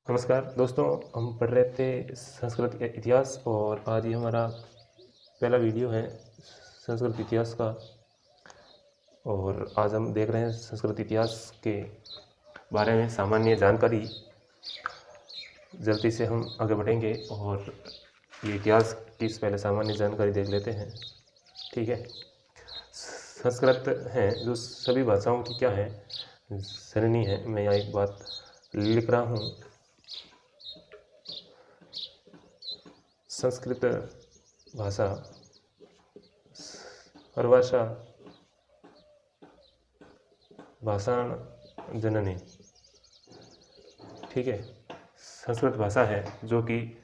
नमस्कार दोस्तों, हम पढ़ रहे थे संस्कृत के इतिहास और आज ये हमारा पहला वीडियो है संस्कृत इतिहास का। और आज हम देख रहे हैं संस्कृत इतिहास के बारे में सामान्य जानकारी। जल्दी से हम आगे बढ़ेंगे और ये इतिहास की पहले सामान्य जानकारी देख लेते हैं। ठीक है, संस्कृत है जो सभी भाषाओं की क्या है, जननी है। मैं यहाँ एक बात लिख रहा हूँ। संस्कृत भाषा सर्वभाषा भाषाण जननी। ठीक है, संस्कृत भाषा है जो कि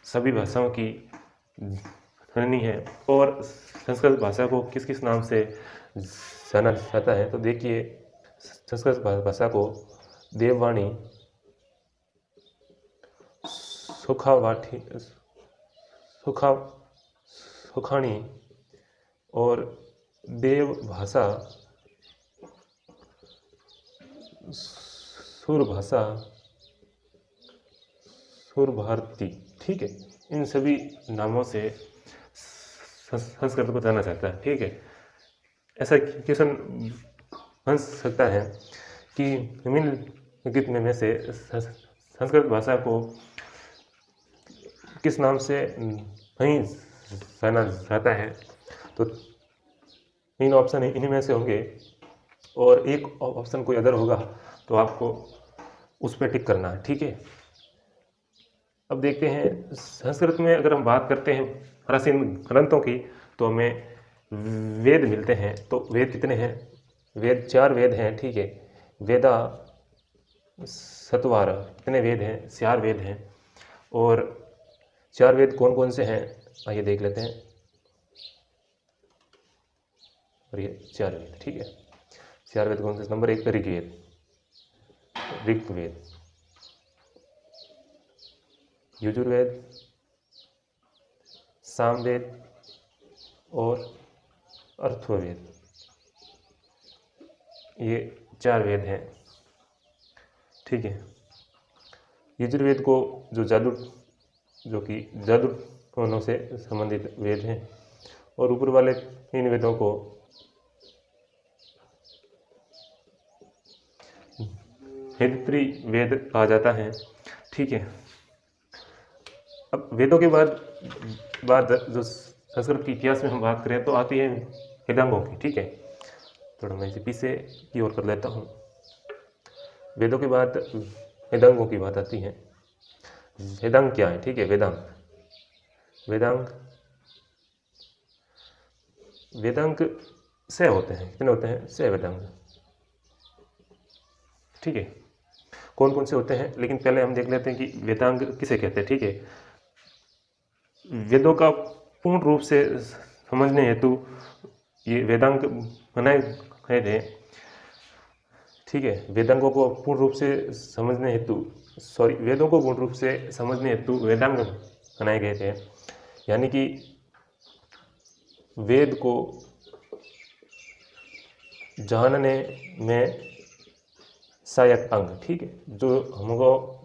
सभी भाषाओं की जननी है। और संस्कृत भाषा को किस किस नाम से जाना जाता है, तो देखिए, संस्कृत भाषा को देववाणी, सुखावाठी, सुखाणी और देव भाषा, सुर भाषा, सुर भारती। ठीक है, इन सभी नामों से संस्कृत को जाना जाता है। ठीक है, ऐसा क्वेश्चन बन सकता है कि निम्नलिखित में से संस्कृत भाषा को किस नाम से नहीं जाना जाता है, तो तीन ऑप्शन इन्हीं में से होंगे और एक ऑप्शन कोई अदर होगा तो आपको उस पर टिक करना है। ठीक है, अब देखते हैं संस्कृत में अगर हम बात करते हैं प्राचीन ग्रंथों की तो हमें वेद मिलते हैं। तो वेद कितने हैं? वेद 4 वेद हैं। ठीक है, वेदा सत्वार, कितने वेद हैं? 4 वेद हैं। और 4 वेद कौन कौन से हैं, आइए देख लेते हैं। और ये 4 वेद, ठीक है, 4 वेद कौन से? नंबर 1 ऋग्वेद, ऋग्वेद, यजुर्वेद, सामवेद और अथर्ववेद। ये 4 वेद हैं। ठीक है, यजुर्वेद को जो कि जादू टोनों से संबंधित वेद हैं और ऊपर वाले 3 वेदों को हेदित्री वेद कहा जाता है। ठीक है, अब वेदों के बाद जो संस्कृत के इतिहास में हम बात करें तो आती है वेदांगों की। ठीक है, थोड़ा मैं इसे पीछे की ओर कर लेता हूँ। वेदों के बाद वेदांगों की बात आती है। वेदांग क्या है? ठीक है, वेदांग 6 होते हैं। कितने होते हैं? 6 वेदांग। ठीक है, कौन कौन से होते हैं, लेकिन पहले हम देख लेते हैं कि वेदांग किसे कहते हैं। ठीक है, वेदों का पूर्ण रूप से समझने हेतु ये वेदांग बनाए गए थे। ठीक है, वेदों को पूर्ण रूप से समझने हेतु वेदांग बनाए गए थे। यानी कि वेद को जानने में सहायक अंग। ठीक है, जो हमको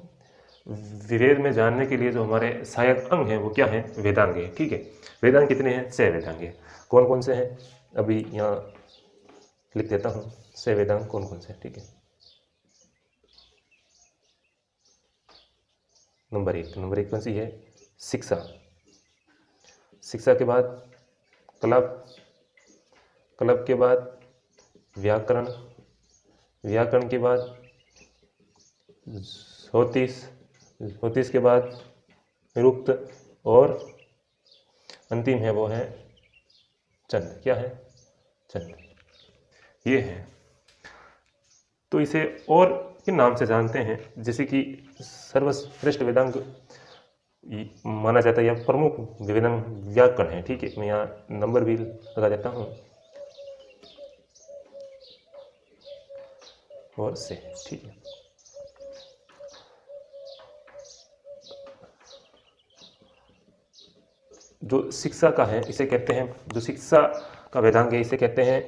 वेद में जानने के लिए जो हमारे सहायक अंग हैं वो क्या है? वेदांग है। ठीक है, वेदांग कितने हैं? 6 वेदांग हैं। कौन कौन से हैं, अभी यहाँ लिख देता हूँ। 6 वेदांग कौन कौन से हैं? ठीक है, नंबर एक कौन सी है? शिक्षा। शिक्षा के बाद कलप के बाद व्याकरण के बाद ज्योतिष के बाद निरुक्त और अंतिम है वो है छंद। क्या है? छंद। ये है। तो इसे और किन नाम से जानते हैं? जैसे कि सर्वश्रेष्ठ वेदांग माना जाता है या प्रमुख वेदांग व्याकरण है। ठीक है, मैं यहाँ नंबर भी लगा देता हूँ और से। ठीक है, जो शिक्षा का है इसे कहते हैं, जो शिक्षा का वेदांग है इसे कहते हैं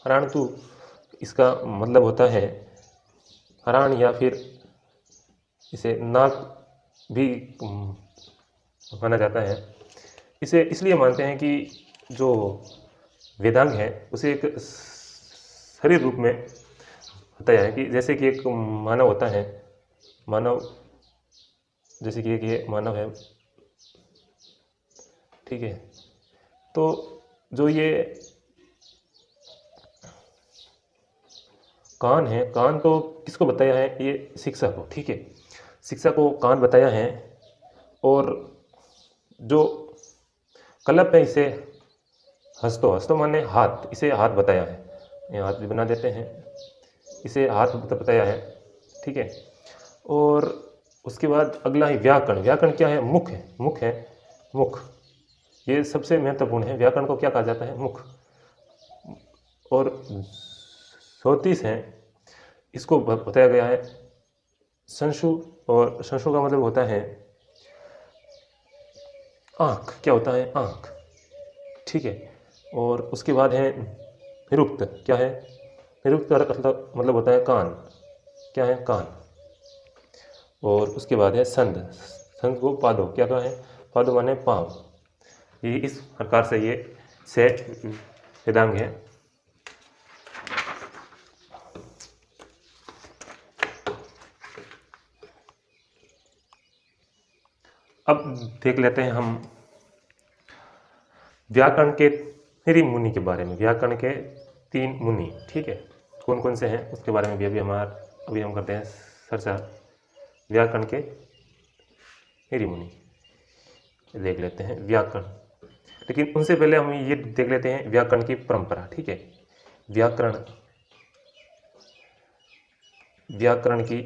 हराणतु। इसका मतलब होता है हराण या फिर इसे नाक भी माना जाता है। इसे इसलिए मानते हैं कि जो वेदांग है उसे एक शरीर रूप में बताया है कि जैसे कि एक मानव होता है, मानव जैसे कि एक ये मानव है, ठीक है। तो जो ये कान है, कान तो किसको बताया है? ये शिक्षा को, ठीक है, शिक्षा को कान बताया है। और जो कलप है इसे हस्तो माने हाथ, इसे हाथ बताया है, ये हाथ भी बना देते हैं, इसे हाथ बताया है, ठीक है। और उसके बाद अगला है व्याकरण। व्याकरण क्या है? मुख है, मुख है, मुख ये सबसे महत्वपूर्ण है। व्याकरण को क्या कहा जाता है? मुख। और ज्योतिष है, इसको बताया गया है संशु, और संशु का मतलब होता है आँख। क्या होता है? आँख, ठीक है। और उसके बाद है निरुक्त। क्या है? निरुक्त का मतलब होता है कान। क्या है? कान। और उसके बाद है संध। संध को पादो। क्या कहा है? पादो माने पाँव। ये इस प्रकार से ये से वेदांग है। अब देख लेते हैं हम व्याकरण के 3 मुनि के बारे में। व्याकरण के 3 मुनि, ठीक है, कौन कौन से हैं उसके बारे में भी अभी हम करते हैं चर्चा। व्याकरण के 3 मुनि देख लेते हैं व्याकरण, लेकिन उनसे पहले हम ये देख लेते हैं व्याकरण की परंपरा, ठीक है। व्याकरण की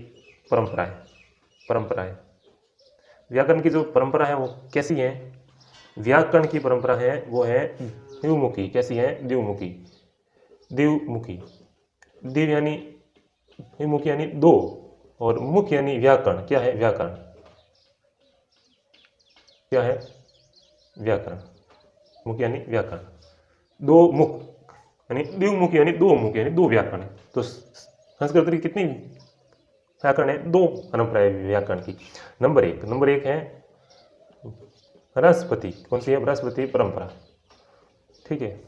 परंपराएं। व्याकरण की जो परंपरा है वो कैसी है? व्याकरण की परंपरा है वो है द्विमुखी। कैसी है? द्विमुखी। द्विव यानी द्विमुखी यानी दो, और मुख यानी व्याकरण। क्या है? व्याकरण। क्या है? व्याकरण। मुख यानी व्याकरण। दो मुख यानी द्विमुखी यानी दो मुख यानी दो व्याकरण है। तो संस्कृत की कितनी व्याकरण है? 2 परंपराएं व्याकरण की। नंबर एक है बृहस्पति। कौन सी है? बृहस्पति परंपरा, ठीक है।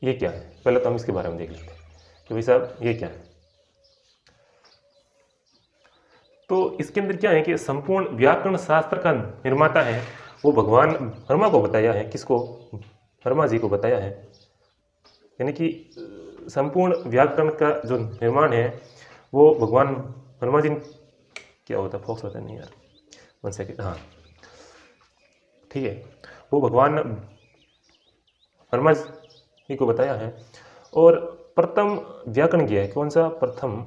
ये क्या है? पहले तो हम इसके बारे में देख लेते हैं कि भाई साहब ये क्या है। तो इसके अंदर क्या है कि संपूर्ण व्याकरण शास्त्र का निर्माता है वो भगवान ब्रह्मा को बताया है। किसको? ब्रह्मा जी को बताया है। यानी कि संपूर्ण व्याकरण का जो निर्माण है वो भगवान ब्रह्मा जी, क्या होता है फॉक्स होता है नहीं यार, 1 सेकेंड, हाँ ठीक है, वो भगवान ब्रह्मा जी को बताया है। और प्रथम व्याकरण किया है। कौन सा? प्रथम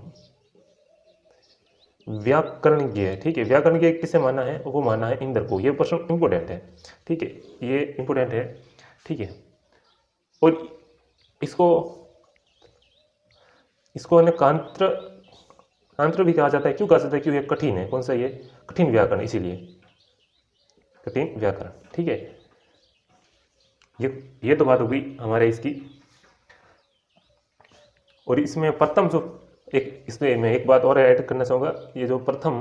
व्याकरण किया है, ठीक है। व्याकरण किया किसे माना है? वो माना है इंद्र को। ये प्रश्न इंपोर्टेंट है, ठीक है, ये इंपोर्टेंट है, ठीक है। और इसको ने कांत्र भी कहा जाता है। क्यों कहा जाता है? क्यों? ये कठिन है। कौन सा? ये कठिन व्याकरण, इसीलिए कठिन व्याकरण, ठीक है। ये तो बात होगी हमारे इसकी। और इसमें प्रथम जो इसमें मैं एक बात और ऐड करना चाहूँगा। ये जो प्रथम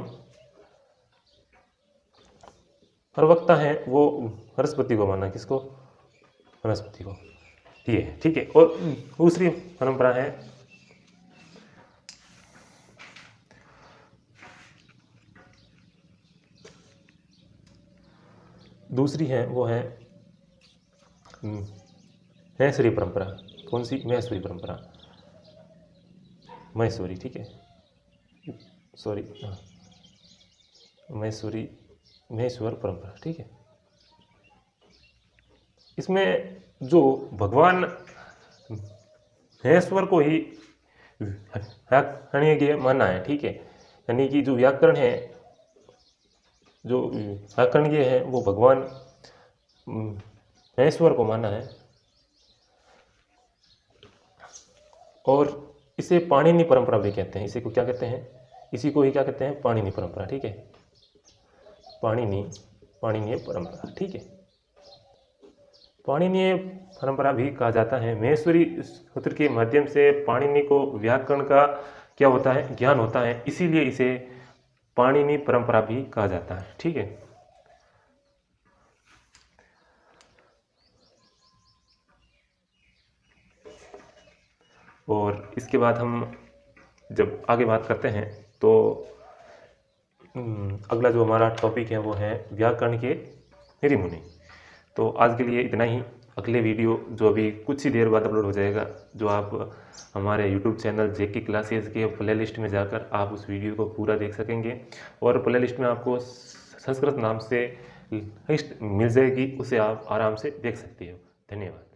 प्रवक्ता है वो बृहस्पति को माना। किसको? बृहस्पति को, ये ठीक है। और दूसरी परंपरा है वो है महेश्वरी परंपरा। कौन सी? महेश्वरी परंपरा, महेश्वरी, ठीक है, सॉरी, महेश्वर परंपरा, ठीक है। इसमें जो भगवान महेश्वर को ही व्याकरणीय माना है, ठीक है। यानी कि जो व्याकरण है, जो व्याकरणीय है वो भगवान महेश्वर को माना है। और इसे पाणिनि परंपरा भी कहते हैं। इसी को क्या कहते हैं? इसी को ही क्या कहते हैं? पाणिनि परंपरा, ठीक है। पाणिनीय परंपरा, ठीक है। पाणिनीय परंपरा भी कहा जाता है। महेश्वरी सूत्र के माध्यम से पाणिनि को व्याकरण का क्या होता है? ज्ञान होता है, इसीलिए इसे पाणिनि परंपरा भी कहा जाता है। ठीक है, और इसके बाद हम जब आगे बात करते हैं तो अगला जो हमारा टॉपिक है वो है व्याकरण के ऋषि मुनि। तो आज के लिए इतना ही। अगले वीडियो जो अभी कुछ ही देर बाद अपलोड हो जाएगा, जो आप हमारे यूट्यूब चैनल जेके क्लासेस के प्लेलिस्ट में जाकर आप उस वीडियो को पूरा देख सकेंगे, और प्लेलिस्ट में आपको संस्कृत नाम से लिस्ट मिल जाएगी, उसे आप आराम से देख सकते हो। धन्यवाद।